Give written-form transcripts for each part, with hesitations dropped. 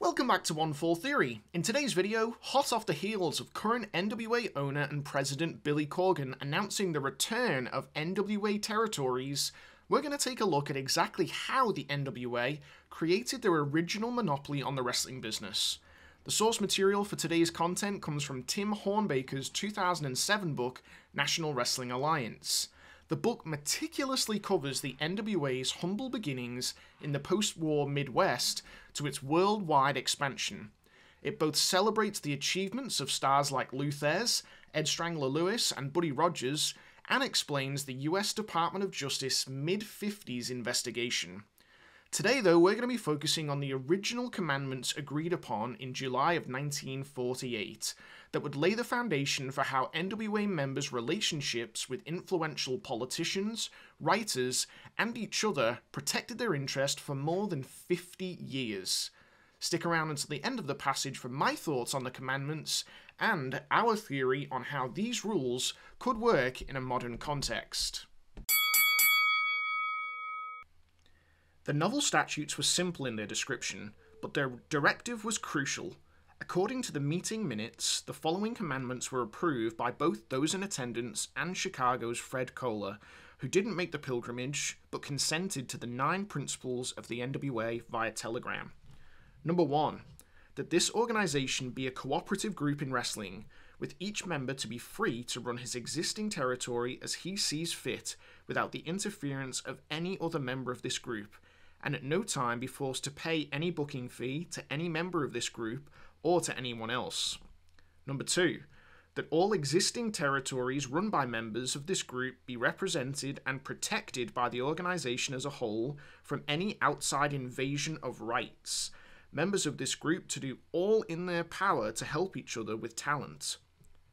Welcome back to One Full Theory. In today's video, hot off the heels of current NWA owner and President Billy Corgan announcing the return of NWA territories, we're going to take a look at exactly how the NWA created their original monopoly on the wrestling business. The source material for today's content comes from Tim Hornbaker's 2007 book, National Wrestling Alliance. The book meticulously covers the NWA's humble beginnings in the post-war Midwest to its worldwide expansion. It both celebrates the achievements of stars like Lou Thez, Strangler Lewis, and Buddy Rogers, and explains the US Department of Justice mid-50s investigation. Today, though, we're going to be focusing on the original commandments agreed upon in July of 1948 that would lay the foundation for how NWA members' relationships with influential politicians, writers, and each other protected their interest for more than 50 years. Stick around until the end of the passage for my thoughts on the commandments and our theory on how these rules could work in a modern context. The novel statutes were simple in their description, but their directive was crucial. According to the meeting minutes, the following commandments were approved by both those in attendance and Chicago's Fred Kohler, who didn't make the pilgrimage, but consented to the 9 principles of the NWA via telegram. Number 1. That this organization be a cooperative group in wrestling, with each member to be free to run his existing territory as he sees fit, without the interference of any other member of this group, and at no time be forced to pay any booking fee to any member of this group or to anyone else. Number 2. That all existing territories run by members of this group be represented and protected by the organization as a whole from any outside invasion of rights. Members of this group to do all in their power to help each other with talent.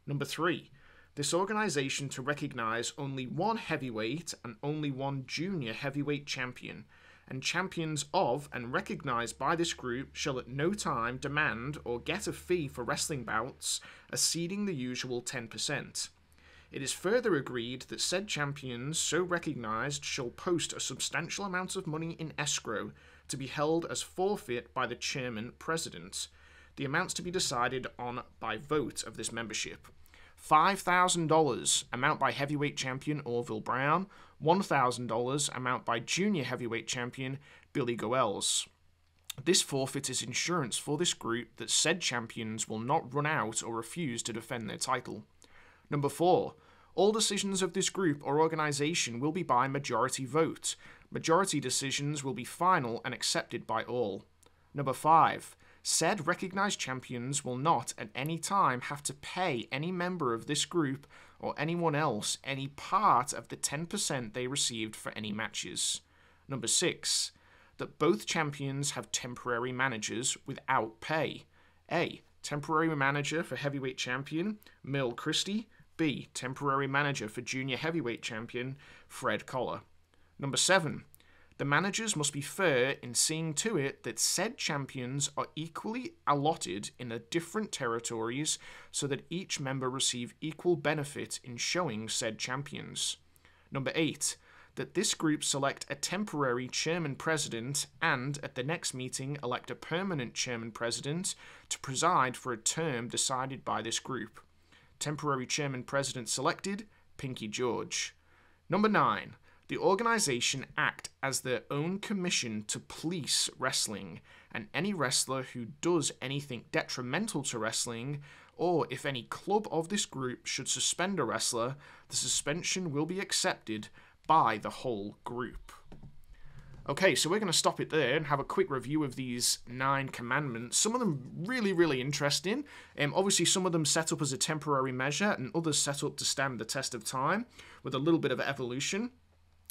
Number 3. This organization to recognize only one heavyweight and only one junior heavyweight champion, and champions of and recognized by this group shall at no time demand or get a fee for wrestling bouts exceeding the usual 10%. It is further agreed that said champions so recognized shall post a substantial amount of money in escrow to be held as forfeit by the chairman president, the amounts to be decided on by vote of this membership. $5,000 amount by heavyweight champion Orville Brown, $1,000 amount by junior heavyweight champion Billy Goelz. This forfeit is insurance for this group that said champions will not run out or refuse to defend their title. Number 4. All decisions of this group or organization will be by majority vote. Majority decisions will be final and accepted by all. Number 5. Said recognized champions will not at any time have to pay any member of this group or anyone else any part of the 10% they received for any matches. Number 6. That both champions have temporary managers without pay. A. Temporary manager for heavyweight champion Merle Christie. B. Temporary manager for junior heavyweight champion Fred Kohler. Number 7. The managers must be fair in seeing to it that said champions are equally allotted in the different territories so that each member receive equal benefit in showing said champions. Number 8. That this group select a temporary chairman-president and, at the next meeting, elect a permanent chairman-president to preside for a term decided by this group. Temporary chairman-president selected, Pinky George. Number 9. The organization act as their own commission to police wrestling, and any wrestler who does anything detrimental to wrestling, or if any club of this group should suspend a wrestler, the suspension will be accepted by the whole group. Okay, so we're going to stop it there and have a quick review of these 9 commandments. Some of them really interesting. Obviously, some of them set up as a temporary measure, and others set up to stand the test of time with a little bit of evolution.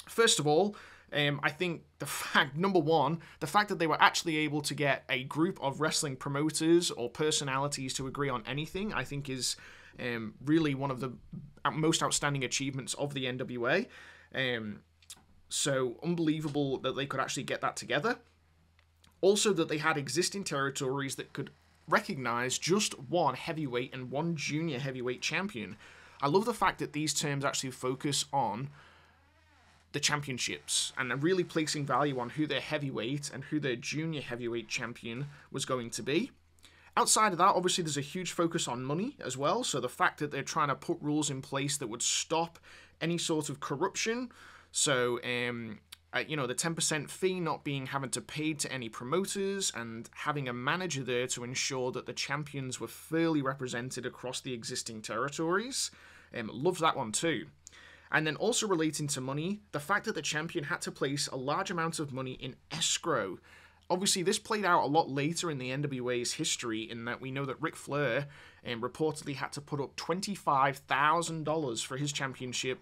First of all, I think number 1, the fact that they were actually able to get a group of wrestling promoters or personalities to agree on anything, I think is really one of the most outstanding achievements of the NWA. So unbelievable that they could actually get that together. Also that they had existing territories that could recognize just one heavyweight and one junior heavyweight champion. I love the fact that these terms actually focus on the championships and really placing value on who their heavyweight and who their junior heavyweight champion was going to be. Outside of that, obviously, there's a huge focus on money as well. So the fact that they're trying to put rules in place that would stop any sort of corruption. So, you know, the 10% fee not being having to pay to any promoters and having a manager there to ensure that the champions were fairly represented across the existing territories. Loved that one too. And then also relating to money, the fact that the champion had to place a large amount of money in escrow. Obviously, this played out a lot later in the NWA's history in that we know that Ric Flair reportedly had to put up $25,000 for his championship.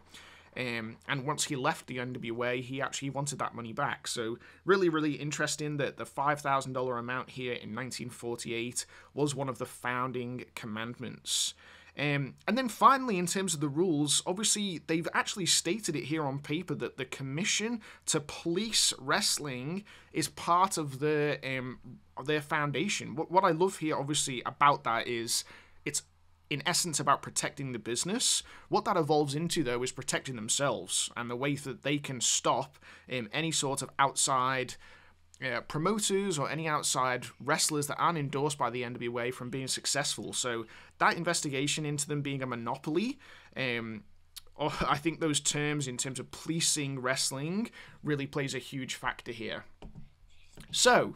And once he left the NWA, he actually wanted that money back. So really, really interesting that the $5,000 amount here in 1948 was one of the founding commandments. And then finally, in terms of the rules, obviously, they've actually stated it here on paper that the Commission to Police Wrestling is part of their foundation. What I love here, obviously, about that is it's, in essence, about protecting the business. What that evolves into, though, is protecting themselves and the way that they can stop any sort of outside promoters or any outside wrestlers that aren't endorsed by the NWA from being successful. So that investigation into them being a monopoly, I think those terms in terms of policing wrestling really plays a huge factor here. So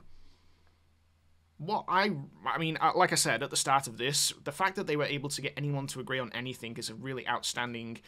what I mean, like I said at the start of this, the fact that they were able to get anyone to agree on anything is a really outstanding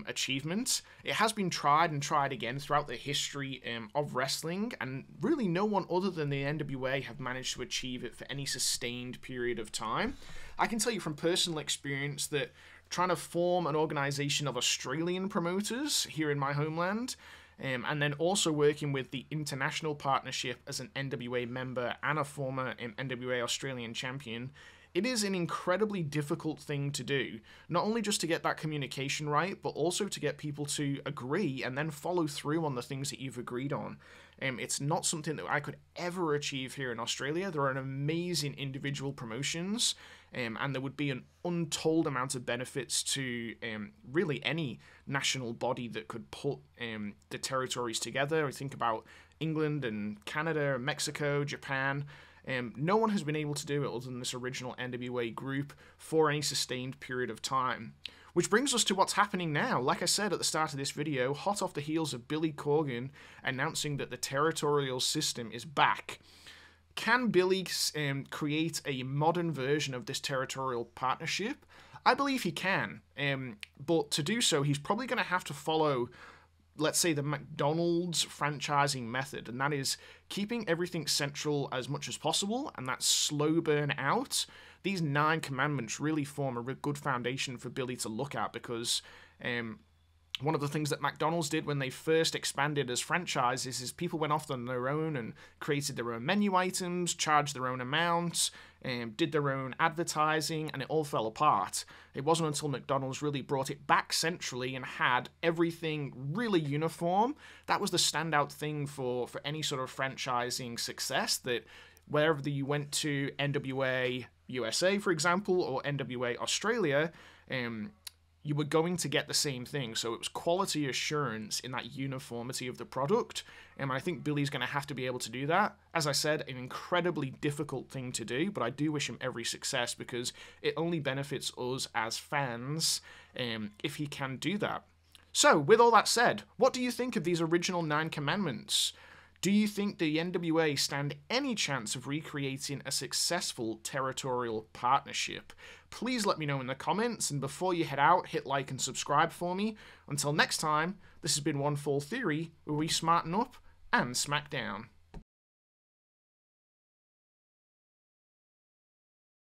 achievement. It has been tried and tried again throughout the history of wrestling, and really no one other than the NWA have managed to achieve it for any sustained period of time. I can tell you from personal experience that trying to form an organization of Australian promoters here in my homeland, and then also working with the International Partnership as an NWA member and a former NWA Australian champion, it is an incredibly difficult thing to do. Not only just to get that communication right, but also to get people to agree and then follow through on the things that you've agreed on. It's not something that I could ever achieve here in Australia. There are an amazing individual promotions, and there would be an untold amount of benefits to really any national body that could put the territories together. I think about England and Canada, and Mexico, Japan. No one has been able to do it other than this original NWA group for any sustained period of time. Which brings us to what's happening now. Like I said at the start of this video, hot off the heels of Billy Corgan announcing that the territorial system is back. Can Billy create a modern version of this territorial partnership? I believe he can, but to do so, he's probably going to have to follow, let's say, the McDonald's franchising method, and that is keeping everything central as much as possible, and that slow burn out. These 9 commandments really form a good foundation for Billy to look at, because one of the things that McDonald's did when they first expanded as franchises is people went off on their own and created their own menu items, charged their own amounts, did their own advertising, and it all fell apart. It wasn't until McDonald's really brought it back centrally and had everything really uniform. That was the standout thing for any sort of franchising success, that wherever you went to, NWA USA, for example, or NWA Australia, you were going to get the same thing. So it was quality assurance in that uniformity of the product. And I think Billy's going to have to be able to do that. As I said, an incredibly difficult thing to do, but I do wish him every success, because it only benefits us as fans if he can do that. So, with all that said, what do you think of these original 9 commandments? Do you think the NWA stand any chance of recreating a successful territorial partnership? Please let me know in the comments, and before you head out, hit like and subscribe for me. Until next time, this has been One Full Theory, where we smarten up and smack down.